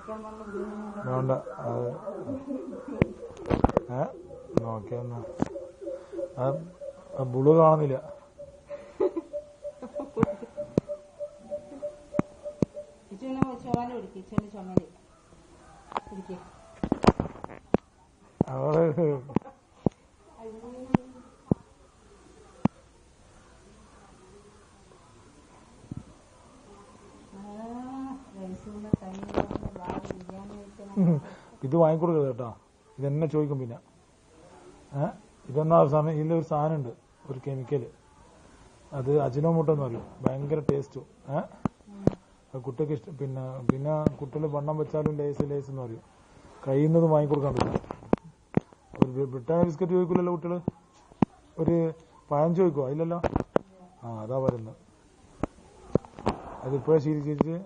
വേണ്ട നോക്കിയെന്നാ ബുള് കാണുന്നില്ല. അവള് ഇത് വാങ്ങിക്കൊടുക്കരുത് കേട്ടോ. ഇതെന്നെ ചോദിക്കും പിന്നെ. ഇതൊന്നാ സാധനം, ഇതിലൊരു സാധനം ഉണ്ട്, ഒരു കെമിക്കല്, അത് അജിനോമോട്ടോ പറയും. ഭയങ്കര ടേസ്റ്റും. കുട്ടിക്ക് ഇഷ്ടം. പിന്നെ കുട്ടികൾ വണ്ണം വെച്ചാലും ലേസ് എന്ന് പറയും. കഴിയുന്നതും വാങ്ങിക്കൊടുക്കാൻ പറ്റില്ല. ഒരു ബ്രിട്ടാനിയ ബിസ്ക്കറ്റ് ചോദിക്കില്ലല്ലോ കുട്ടികള്. ഒരു പഴം ചോദിക്കുവോ? ഇല്ലല്ലോ. അതാ പറയുന്നത്. അതിപ്പോഴേ ശീലിച്ച്